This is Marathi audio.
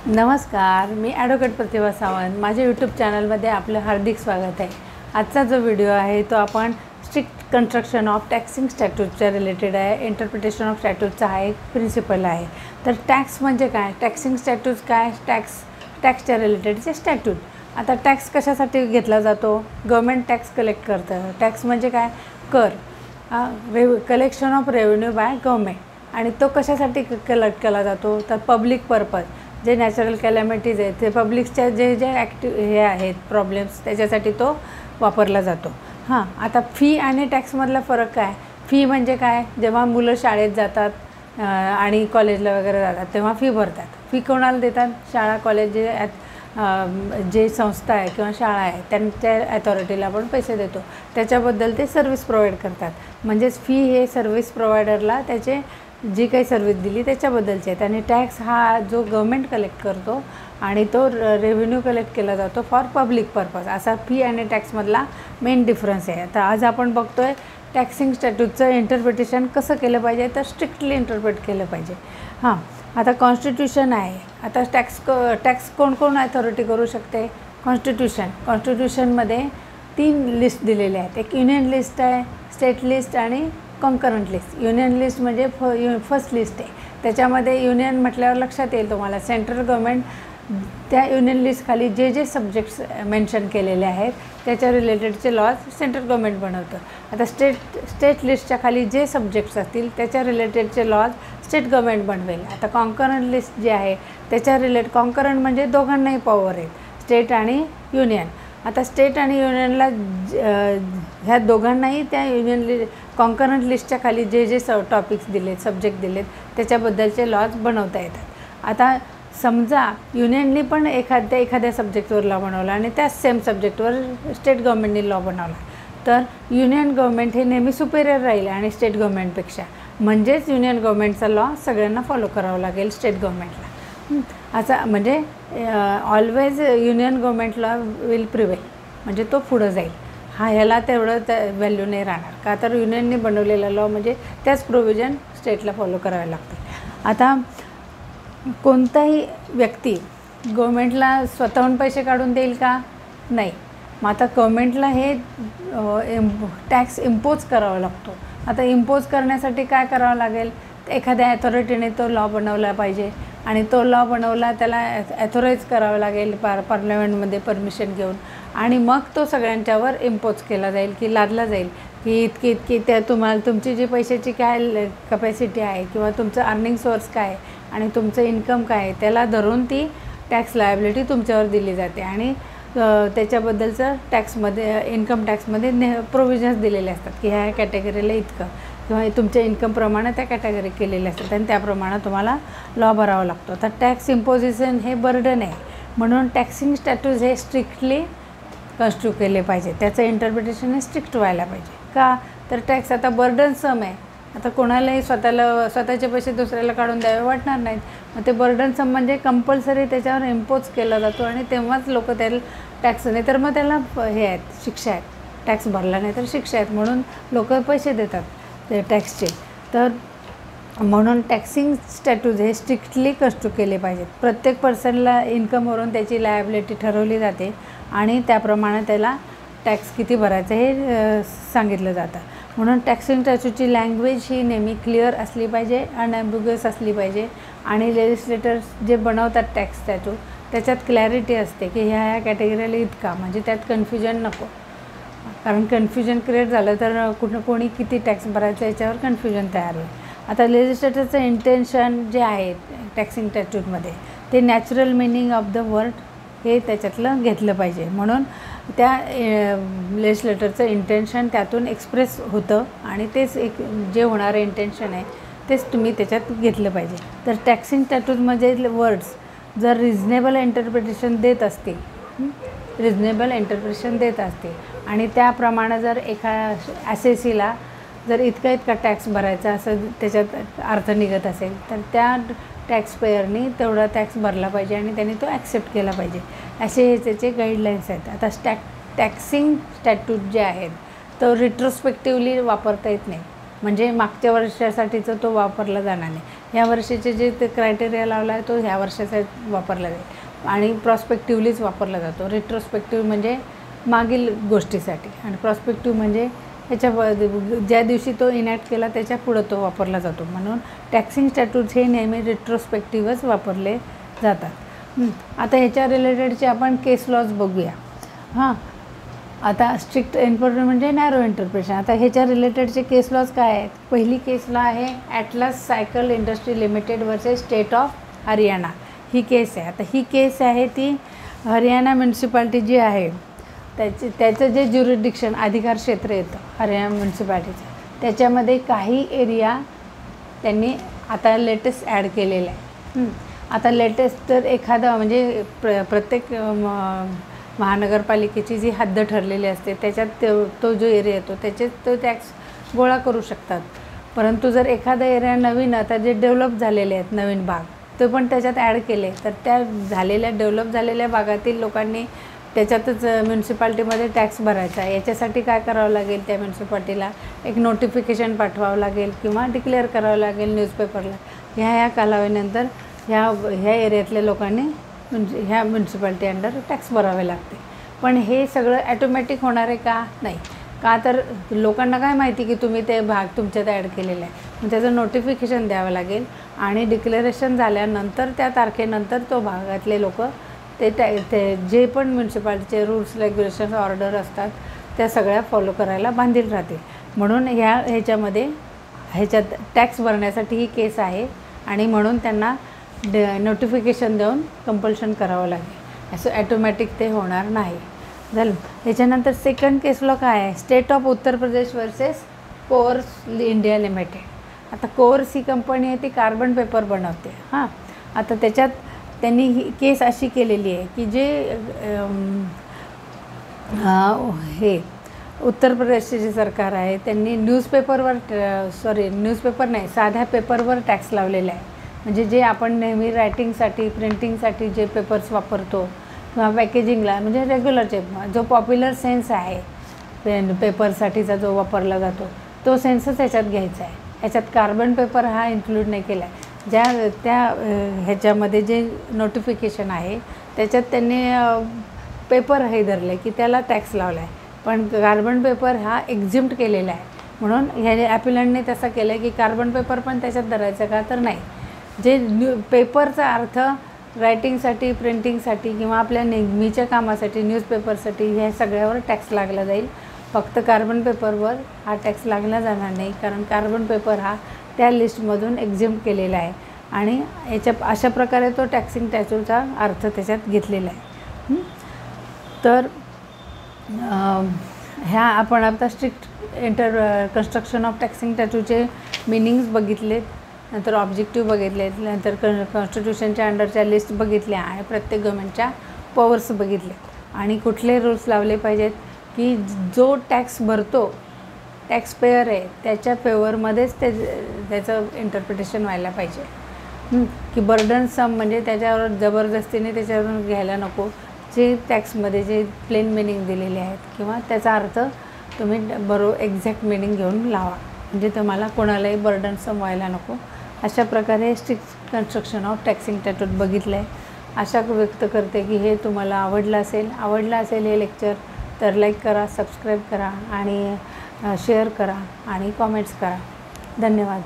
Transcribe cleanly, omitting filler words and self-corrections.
नमस्कार, मी ॲडव्होकेट प्रतिभा सावंत. माझ्या यूट्यूब चॅनलमध्ये आपलं हार्दिक स्वागत आहे. आजचा जो व्हिडिओ आहे तो आपण स्ट्रिक्ट कन्स्ट्रक्शन ऑफ टॅक्सिंग स्टॅट्यूटच्या रिलेटेड आहे. इंटरप्रिटेशन ऑफ स्टॅट्यूटचा हा एक प्रिन्सिपल आहे. तर टॅक्स म्हणजे काय, टॅक्सिंग स्टॅट्यूट काय, टॅक्सच्या रिलेटेडचे स्टॅट्यूट. आता टॅक्स कशासाठी घेतला जातो? गव्हर्मेंट टॅक्स कलेक्ट करतं. टॅक्स म्हणजे काय, कर, collection of revenue by government. आणि तो कशासाठी कलेक्ट केला जातो? तर पब्लिक पर्पज, जे नॅचरल कॅलॅमिटीज आहेत ते पब्लिकच्या जे हे आहेत प्रॉब्लेम्स, त्याच्यासाठी तो वापरला जातो. आता फी आणि टॅक्समधला फरक काय? फी म्हणजे काय, जेव्हा मुलं शाळेत जातात आणि कॉलेजला वगैरे जातात तेव्हा फी भरतात. फी कोणाला देतात? शाळा कॉलेज जे संस्था आहे किंवा शाळा आहे त्यांच्या ॲथॉरिटीला आपण पैसे देतो, त्याच्याबद्दल ते सर्व्हिस प्रोव्हाइड करतात. म्हणजेच फी हे सर्व्हिस प्रोव्हायडरला त्याचे जी काही सर्व्हिस दिली त्याच्याबद्दलचे आहेत. आणि टॅक्स हा जो गव्हर्मेंट कलेक्ट करतो आणि तो रेव्हेन्यू कलेक्ट केला जातो फॉर पब्लिक पर्पज. असा फी आणि टॅक्समधला मेन डिफरन्स आहे. आता आज आपण बघतो आहे टॅक्सिंग स्टॅट्यूटचं इंटरप्रिटेशन कसं केलं पाहिजे, तर स्ट्रिक्टली इंटरप्रेट केलं पाहिजे. आता कॉन्स्टिट्यूशन आहे. आता टॅक्स कोण ॲथॉरिटी करू शकते? कॉन्स्टिट्यूशनमध्ये 3 लिस्ट दिलेल्या आहेत. एक युनियन लिस्ट आहे, स्टेट लिस्ट आणि कॉन्करंट लिस्ट. युनियन लिस्ट म्हणजे फर्स्ट लिस्ट आहे. त्याच्यामध्ये युनियन म्हटल्यावर लक्षात येईल तुम्हाला सेंट्रल गव्हर्मेंट त्या युनियन लिस्टखाली जे सब्जेक्ट्स मेन्शन केलेले आहेत त्याच्या रिलेटेडचे लॉज सेंट्रल गव्हर्मेंट बनवतं. आता स्टेट लिस्टच्या खाली जे सब्जेक्ट्स असतील त्याच्या रिलेटेडचे लॉज स्टेट गव्हर्मेंट बनवेल. आता कॉन्करंट लिस्ट जे आहे त्याच्या कॉन्करंट म्हणजे दोघांनाही पॉवर आहेत, स्टेट आणि युनियन. आता स्टेट आणि युनियनला ह्या दोघांनाही त्या कॉन्करंट लिस्टच्या खाली जे टॉपिक्स दिलेत, सब्जेक्ट दिलेत त्याच्याबद्दलचे लॉज बनवता येतात. आता समजा युनियननी पण एखाद्या सब्जेक्टवर लॉ बनवला आणि त्याच सेम सब्जेक्टवर स्टेट गव्हर्मेंटनी लॉ बनवला, तर युनियन गव्हर्मेंट हे नेहमी सुपेरियर राहील आणि स्टेट गव्हर्मेंटपेक्षा. म्हणजेच युनियन गव्हर्मेंटचा लॉ सगळ्यांना फॉलो करावा लागेल स्टेट गव्हर्मेंटला. असा म्हणजे always union government law will prevail, म्हणजे तो पुढं जाईल. ह्याला तेवढं व्हॅल्यू नाही राहणार, का तर युनियनने बनवलेला लॉ म्हणजे त्याच प्रोव्हिजन स्टेटला फॉलो करावे लागतील. आता कोणताही व्यक्ती गव्हर्मेंटला स्वतःहून पैसे काढून देईल का? नाही. मग आता गव्हर्मेंटला हे टॅक्स इम्पोज करावा लागतो. आता इम्पोज करण्यासाठी काय करावं लागेल? एखाद्या ॲथॉरिटीने तो लॉ बनवला पाहिजे आणि तो लॉ बनवला त्याला ॲथॉराईज करावं लागेल पार्लमेंटमध्ये परमिशन घेऊन, आणि मग तो सगळ्यांच्यावर इम्पोज केला जाईल की लादला जाईल की इतकी त्या तुमची जी पैशाची काय कपॅसिटी आहे किंवा तुमचं अर्निंग सोर्स काय आहे आणि तुमचं इन्कम काय आहे त्याला धरून ती टॅक्स लायबिलिटी तुमच्यावर दिली जाते. आणि त्याच्याबद्दलचं इन्कम टॅक्समध्ये प्रोव्हिजन्स दिलेले असतात की ह्या कॅटेगरीला इतकं किंवा तुमच्या इन्कमप्रमाणे त्या कॅटेगरी केलेले असतात आणि त्याप्रमाणे तुम्हाला लॉ भरावा लागतो. तर टॅक्स इम्पोजिशन हे बर्डन आहे, म्हणून टॅक्सिंग स्टॅट्यूट हे स्ट्रिक्टली कन्स्ट्रक्ट केले पाहिजे. त्याचं इंटरप्रिटेशन हे स्ट्रिक्ट व्हायला पाहिजे. का तर टॅक्स आता बर्डनसम आहे. आता कोणालाही स्वतःचे पैसे दुसऱ्याला काढून द्यावे वाटणार नाहीत. मग ते बर्डनसम म्हणजे कंपल्सरी त्याच्यावर इम्पोज केला जातो आणि तेव्हाच लोक त्याला टॅक्स, नाही तर मग त्याला हे आहेत, शिक्षा आहेत. टॅक्स भरला नाही तर शिक्षा आहेत, म्हणून लोक पैसे देतात ते टॅक्सचे. तर म्हणून टॅक्सिंग स्टॅट्यूट हे स्ट्रिक्टली कन्स्ट्रक्ट केले पाहिजेत. प्रत्येक पर्सनला इन्कमवरून त्याची लायबिलिटी ठरवली जाते आणि त्याप्रमाणे त्याला टॅक्स किती भरायचं हे सांगितलं जातं. म्हणून टॅक्सिंग स्टॅट्यूटची लँग्वेज ही नेहमी क्लिअर असली पाहिजे, अनॲम्बिग्युअस असली पाहिजे. आणि लेजिस्लेटर्स जे बनवतात टॅक्स स्टॅट्यूट त्याच्यात क्लॅरिटी असते की ह्या कॅटेगरीला इतका, म्हणजे त्यात कन्फ्युजन नको. कारण कन्फ्युजन क्रिएट झालं तर कोणी किती टॅक्स भरायचं याच्यावर कन्फ्युजन तयार होईल. आता लेजिस्लेटरचं इंटेन्शन जे आहे टॅक्सिंग स्टॅट्यूटमध्ये ते natural meaning of the word हे त्याच्यातलं घेतलं पाहिजे. म्हणून त्या लेजिस्लेटरचं इंटेन्शन त्यातून एक्सप्रेस होतं आणि तेच जे होणारं इंटेन्शन आहे तेच तुम्ही त्याच्यात घेतलं पाहिजे. तर टॅक्सिंग स्टॅट्यूटमध्ये वर्ड्स जर रिझनेबल इंटरप्रिटेशन देत असतील आणि त्याप्रमाणे जर ॲसेसीला जर इतका टॅक्स भरायचा असं त्याच्यात अर्थ निघत असेल तर त्या टॅक्सपेयरनी तेवढा टॅक्स भरला पाहिजे आणि त्यांनी तो ॲक्सेप्ट केला पाहिजे. असे त्याचे गाईडलाईन्स आहेत. आता टॅक्सिंग स्टॅट्यूट जे आहेत तो रिट्रोस्पेक्टिव्हली वापरता येत नाही, म्हणजे मागच्या वर्षासाठीचा तो वापरला जाणार नाही. ह्या वर्षीचे जे ते क्रायटेरिया लावला आहे तो ह्या वर्षाचा वापरला जाईल आणि प्रॉस्पेक्टिव्हलीच वापरला जातो. रिट्रोस्पेक्टिव्ह म्हणजे मागील गोष्टीसाठी आणि प्रॉस्पेक्टिव्ह म्हणजे ह्याच्या ज्या दिवशी तो इनॅक्ट केला त्याच्या पुढं तो वापरला जातो. म्हणून टॅक्सिंग स्टॅट्यूट्स हे नेहमी रिट्रोस्पेक्टिव्हच वापरले जातात. आता ह्याच्या रिलेटेडचे आपण केस लॉज बघूया. हां, आता स्ट्रिक्ट इंटरप्रिटेशन म्हणजे नॅरो इंटरप्रिटेशन. आता ह्याच्या रिलेटेडचे केस लॉज काय आहेत? पहिली केस लॉ आहे Atlas cycle industry limited versus state of Haryana. ही केस आहे. आता ही केस आहे ती हरियाणा म्युन्सिपाल्टी जी आहे त्याचं जे ज्युरिडिक्शन अधिकार क्षेत्र येतं हरियाणा म्युन्सिपाल्टीचं, त्याच्यामध्ये काही एरिया त्यांनी आता लेटेस्ट ॲड केलेला आहे. आता लेटेस्ट तर एखादा म्हणजे प्रत्येक महानगरपालिकेची जी हद्द ठरलेली असते त्याच्यात तो जो एरिया येतो त्याच्यात तो टॅक्स गोळा करू शकतात. परंतु जर एखादा एरिया नवीन आता जे डेव्हलप झालेले आहेत नवीन भाग ते पण त्याच्यात ॲड केले तर त्या डेव्हलप झालेल्या भागातील लोकांनी त्याच्यातच म्युन्सिपाल्टीमध्ये टॅक्स भरायचा आहे. याच्यासाठी काय करावं लागेल? त्या म्युन्सिपाल्टीला एक नोटिफिकेशन पाठवावं लागेल किंवा डिक्लेअर करावं लागेल न्यूजपेपरला. ह्या कालावधीनंतर ह्या एरियातल्या लोकांनी ह्या म्युन्सिपाल्टी अंडर टॅक्स भरावे लागते. पण हे सगळं ॲटोमॅटिक होणार आहे का? नाही. का तर लोकांना काय माहिती की तुम्ही ते भाग तुमच्यात ॲड केलेला आहे. मग त्याचं नोटिफिकेशन द्यावं लागेल आणि डिक्लेरेशन झाल्यानंतर त्या तारखेनंतर तो भागातले लोक ते जे पण म्युन्सिपाल्टीचे रूल्स रेग्युलेशन ऑर्डर असतात त्या सगळ्या फॉलो करायला बांधील राहतील. म्हणून ह्याच्यात टॅक्स भरण्यासाठी ही केस आहे आणि म्हणून त्यांना नोटिफिकेशन देऊन कंपल्शन करावं लागेल. असं ॲटोमॅटिक ते होणार नाही. झालं. ह्याच्यानंतर सेकंड केस लॉ काय आहे? State of Uttar Pradesh versus course India limited. आता कोर्स ही कंपनी आहे ती कार्बन पेपर बनवते. हां, आता त्याच्यात त्यांनी ही केस अशी केलेली आहे की जे हे उत्तर प्रदेशचे जे सरकार आहे त्यांनी न्यूजपेपर नाही साध्या पेपरवर टॅक्स लावलेला आहे. म्हणजे जे आपण नेहमी रायटिंगसाठी प्रिंटिंगसाठी जे पेपर्स वापरतो किंवा पॅकेजिंगला म्हणजे रेग्युलरचे जो पॉप्युलर सेन्स आहे पेपरसाठीचा जो वापरला जातो तो सेन्सच ह्याच्यात घ्यायचा आहे. ह्याच्यात कार्बन पेपर हा इन्क्लूड नाही केला आहे. ह्याच्यामध्ये जे नोटिफिकेशन आहे त्याच्यात त्यांनी पेपर हे धरले की त्याला टॅक्स लावला आहे. पण कार्बन पेपर हा एक्झिम्प्ट केलेला आहे. म्हणून ह्या ॲपिलंटने तसं केलं आहे की कार्बन पेपर पण त्याच्यात धरायचं का? तर नाही. जे पेपरचा अर्थ रायटिंगसाठी प्रिंटिंगसाठी किंवा आपल्या नेहमीच्या कामासाठी न्यूजपेपरसाठी ह्या सगळ्यावर टॅक्स लागला जाईल. फक्त कार्बन पेपरवर हा टॅक्स लागला जाणार नाही कारण कार्बन पेपर हा त्या लिस्टमधून एक्झिम्प्ट केलेला आहे आणि अशा प्रकारे तो टॅक्सिंग स्टॅच्यूचा अर्थ त्याच्यात घेतलेला आहे. तर ह्या आपण आता स्ट्रिक्ट कन्स्ट्रक्शन ऑफ टॅक्सिंग स्टॅच्यूचे मिनिंग्स बघितलेत, नंतर ऑब्जेक्टिव्ह बघितलेत, नंतर कॉन्स्टिट्यूशनच्या अंडरच्या लिस्ट बघितल्या आणि प्रत्येक गव्हर्नमेंटच्या पॉवर्स बघितले आणि कुठले रूल्स लावले पाहिजेत की जो टॅक्स भरतो टॅक्स पेयर आहे त्याच्या फेवरमध्येच त्याचं इंटरप्रिटेशन व्हायला पाहिजे की बर्डन सम म्हणजे त्याच्यावर जबरदस्तीने त्याच्यावरून घ्यायला नको. जे टॅक्समध्ये जे प्लेन मिनिंग दिलेले आहेत किंवा त्याचा अर्थ तुम्ही एक्झॅक्ट मिनिंग घेऊन लावा म्हणजे तुम्हाला कोणालाही बर्डन सम व्हायला नको. अशा प्रकारे स्ट्रिक्ट कन्स्ट्रक्शन ऑफ टॅक्सिंग स्टॅट्यूट बघितलं आहे. आशा व्यक्त करते की हे तुम्हाला आवडलं असेल हे लेक्चर तर लाईक करा, सबस्क्राईब करा आणि शेअर करा आणि कॉमेंट्स करा. धन्यवाद.